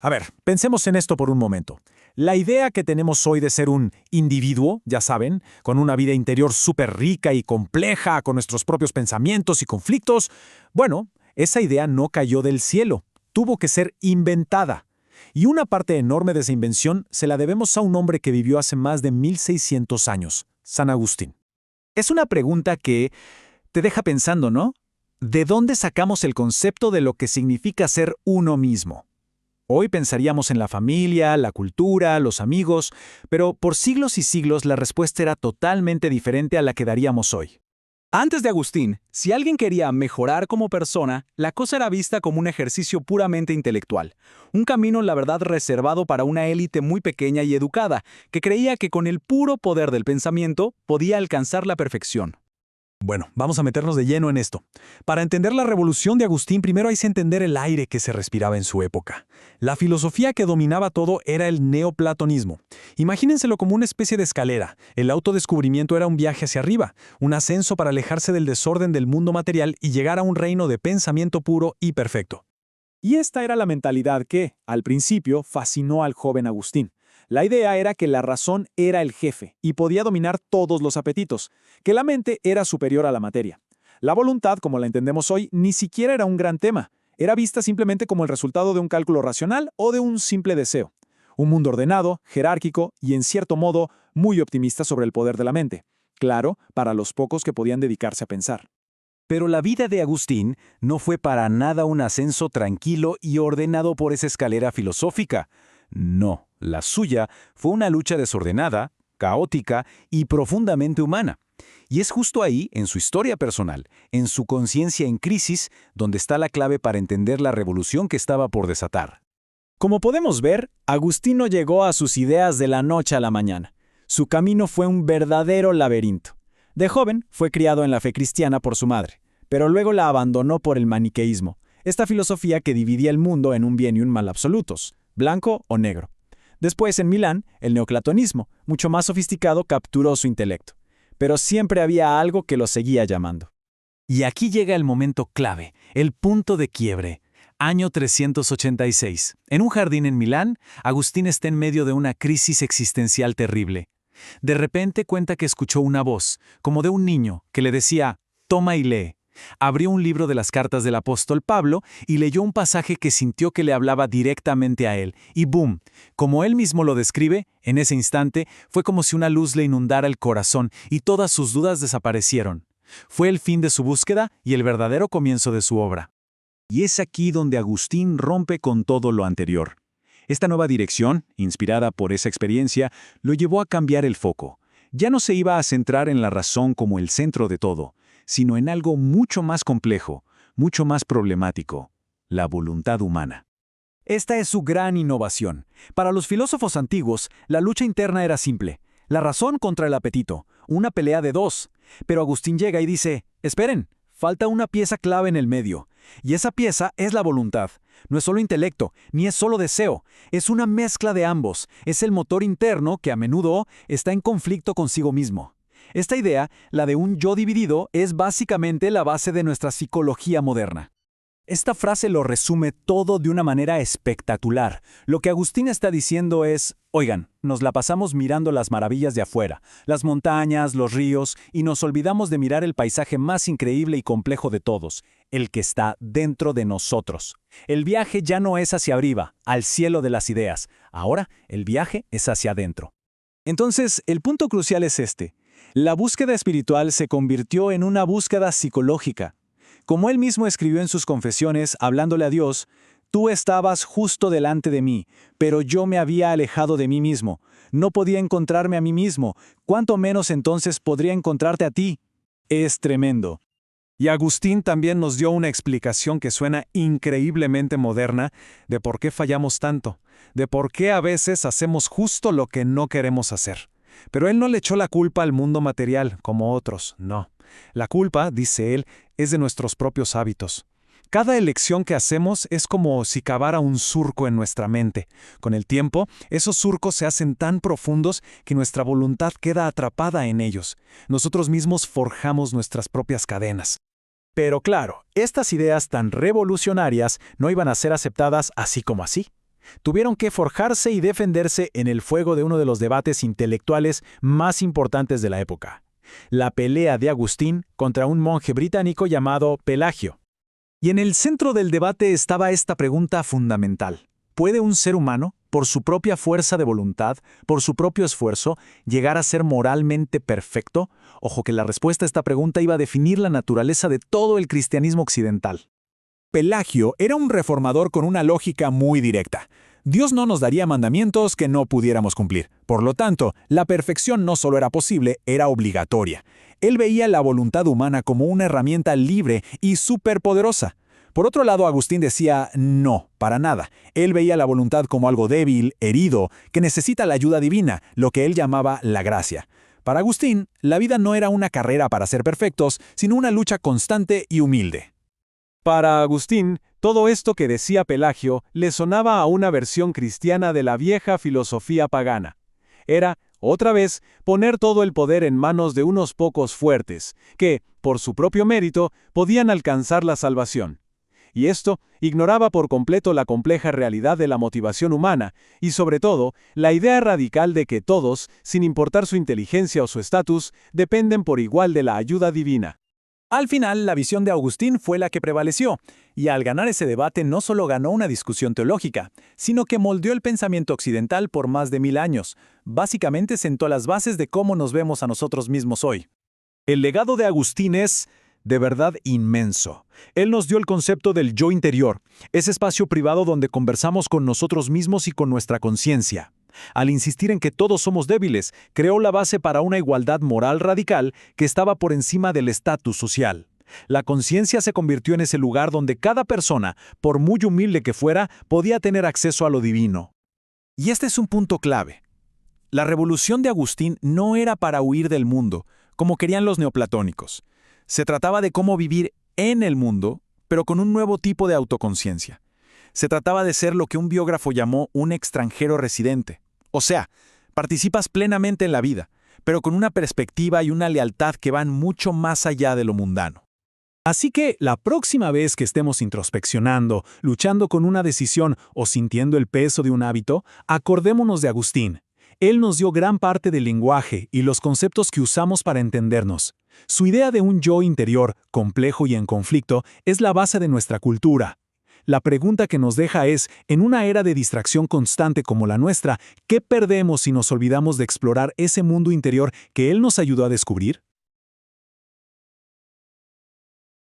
A ver, pensemos en esto por un momento. La idea que tenemos hoy de ser un individuo, ya saben, con una vida interior súper rica y compleja, con nuestros propios pensamientos y conflictos, bueno, esa idea no cayó del cielo, tuvo que ser inventada. Y una parte enorme de esa invención se la debemos a un hombre que vivió hace más de 1600 años, San Agustín. Es una pregunta que te deja pensando, ¿no? ¿De dónde sacamos el concepto de lo que significa ser uno mismo? Hoy pensaríamos en la familia, la cultura, los amigos, pero por siglos y siglos la respuesta era totalmente diferente a la que daríamos hoy. Antes de Agustín, si alguien quería mejorar como persona, la cosa era vista como un ejercicio puramente intelectual, un camino, la verdad, reservado para una élite muy pequeña y educada, que creía que con el puro poder del pensamiento podía alcanzar la perfección. Bueno, vamos a meternos de lleno en esto. Para entender la revolución de Agustín, primero hay que entender el aire que se respiraba en su época. La filosofía que dominaba todo era el neoplatonismo. Imagínenselo como una especie de escalera. El autodescubrimiento era un viaje hacia arriba, un ascenso para alejarse del desorden del mundo material y llegar a un reino de pensamiento puro y perfecto. Y esta era la mentalidad que, al principio, fascinó al joven Agustín. La idea era que la razón era el jefe y podía dominar todos los apetitos, que la mente era superior a la materia. La voluntad, como la entendemos hoy, ni siquiera era un gran tema. Era vista simplemente como el resultado de un cálculo racional o de un simple deseo. Un mundo ordenado, jerárquico y, en cierto modo, muy optimista sobre el poder de la mente. Claro, para los pocos que podían dedicarse a pensar. Pero la vida de Agustín no fue para nada un ascenso tranquilo y ordenado por esa escalera filosófica. No, la suya fue una lucha desordenada, caótica y profundamente humana. Y es justo ahí, en su historia personal, en su conciencia en crisis, donde está la clave para entender la revolución que estaba por desatar. Como podemos ver, Agustín no llegó a sus ideas de la noche a la mañana. Su camino fue un verdadero laberinto. De joven fue criado en la fe cristiana por su madre, pero luego la abandonó por el maniqueísmo, esta filosofía que dividía el mundo en un bien y un mal absolutos, blanco o negro. Después, en Milán, el neoplatonismo, mucho más sofisticado, capturó su intelecto. Pero siempre había algo que lo seguía llamando. Y aquí llega el momento clave, el punto de quiebre. Año 386. En un jardín en Milán, Agustín está en medio de una crisis existencial terrible. De repente cuenta que escuchó una voz, como de un niño, que le decía, «Toma y lee». Abrió un libro de las cartas del apóstol Pablo y leyó un pasaje que sintió que le hablaba directamente a él. Y ¡boom! Como él mismo lo describe, en ese instante fue como si una luz le inundara el corazón y todas sus dudas desaparecieron. Fue el fin de su búsqueda y el verdadero comienzo de su obra. Y es aquí donde Agustín rompe con todo lo anterior. Esta nueva dirección, inspirada por esa experiencia, lo llevó a cambiar el foco. Ya no se iba a centrar en la razón como el centro de todo, sino en algo mucho más complejo, mucho más problemático, la voluntad humana. Esta es su gran innovación. Para los filósofos antiguos, la lucha interna era simple. La razón contra el apetito, una pelea de dos. Pero Agustín llega y dice, esperen, falta una pieza clave en el medio. Y esa pieza es la voluntad. No es solo intelecto, ni es solo deseo. Es una mezcla de ambos. Es el motor interno que a menudo está en conflicto consigo mismo. Esta idea, la de un yo dividido, es básicamente la base de nuestra psicología moderna. Esta frase lo resume todo de una manera espectacular. Lo que Agustín está diciendo es, oigan, nos la pasamos mirando las maravillas de afuera, las montañas, los ríos, y nos olvidamos de mirar el paisaje más increíble y complejo de todos, el que está dentro de nosotros. El viaje ya no es hacia arriba, al cielo de las ideas. Ahora, el viaje es hacia adentro. Entonces, el punto crucial es este. La búsqueda espiritual se convirtió en una búsqueda psicológica. Como él mismo escribió en sus confesiones, hablándole a Dios, «Tú estabas justo delante de mí, pero yo me había alejado de mí mismo. No podía encontrarme a mí mismo. ¿Cuánto menos entonces podría encontrarte a ti?» Es tremendo. Y Agustín también nos dio una explicación que suena increíblemente moderna de por qué fallamos tanto, de por qué a veces hacemos justo lo que no queremos hacer. Pero él no le echó la culpa al mundo material, como otros, no. La culpa, dice él, es de nuestros propios hábitos. Cada elección que hacemos es como si cavara un surco en nuestra mente. Con el tiempo, esos surcos se hacen tan profundos que nuestra voluntad queda atrapada en ellos. Nosotros mismos forjamos nuestras propias cadenas. Pero claro, estas ideas tan revolucionarias no iban a ser aceptadas así como así. Tuvieron que forjarse y defenderse en el fuego de uno de los debates intelectuales más importantes de la época, la pelea de Agustín contra un monje británico llamado Pelagio. Y en el centro del debate estaba esta pregunta fundamental. ¿Puede un ser humano, por su propia fuerza de voluntad, por su propio esfuerzo, llegar a ser moralmente perfecto? Ojo que la respuesta a esta pregunta iba a definir la naturaleza de todo el cristianismo occidental. Pelagio era un reformador con una lógica muy directa. Dios no nos daría mandamientos que no pudiéramos cumplir. Por lo tanto, la perfección no solo era posible, era obligatoria. Él veía la voluntad humana como una herramienta libre y superpoderosa. Por otro lado, Agustín decía no, para nada. Él veía la voluntad como algo débil, herido, que necesita la ayuda divina, lo que él llamaba la gracia. Para Agustín, la vida no era una carrera para ser perfectos, sino una lucha constante y humilde. Para Agustín, todo esto que decía Pelagio le sonaba a una versión cristiana de la vieja filosofía pagana. Era, otra vez, poner todo el poder en manos de unos pocos fuertes, que, por su propio mérito, podían alcanzar la salvación. Y esto ignoraba por completo la compleja realidad de la motivación humana y, sobre todo, la idea radical de que todos, sin importar su inteligencia o su estatus, dependen por igual de la ayuda divina. Al final, la visión de Agustín fue la que prevaleció, y al ganar ese debate no solo ganó una discusión teológica, sino que moldeó el pensamiento occidental por más de 1000 años. Básicamente sentó las bases de cómo nos vemos a nosotros mismos hoy. El legado de Agustín es, de verdad, inmenso. Él nos dio el concepto del yo interior, ese espacio privado donde conversamos con nosotros mismos y con nuestra conciencia. Al insistir en que todos somos débiles, creó la base para una igualdad moral radical que estaba por encima del estatus social. La conciencia se convirtió en ese lugar donde cada persona, por muy humilde que fuera, podía tener acceso a lo divino. Y este es un punto clave. La revolución de Agustín no era para huir del mundo, como querían los neoplatónicos. Se trataba de cómo vivir en el mundo, pero con un nuevo tipo de autoconciencia. Se trataba de ser lo que un biógrafo llamó un extranjero residente. O sea, participas plenamente en la vida, pero con una perspectiva y una lealtad que van mucho más allá de lo mundano. Así que la próxima vez que estemos introspeccionando, luchando con una decisión o sintiendo el peso de un hábito, acordémonos de Agustín. Él nos dio gran parte del lenguaje y los conceptos que usamos para entendernos. Su idea de un yo interior, complejo y en conflicto, es la base de nuestra cultura. La pregunta que nos deja es, en una era de distracción constante como la nuestra, ¿qué perdemos si nos olvidamos de explorar ese mundo interior que él nos ayudó a descubrir?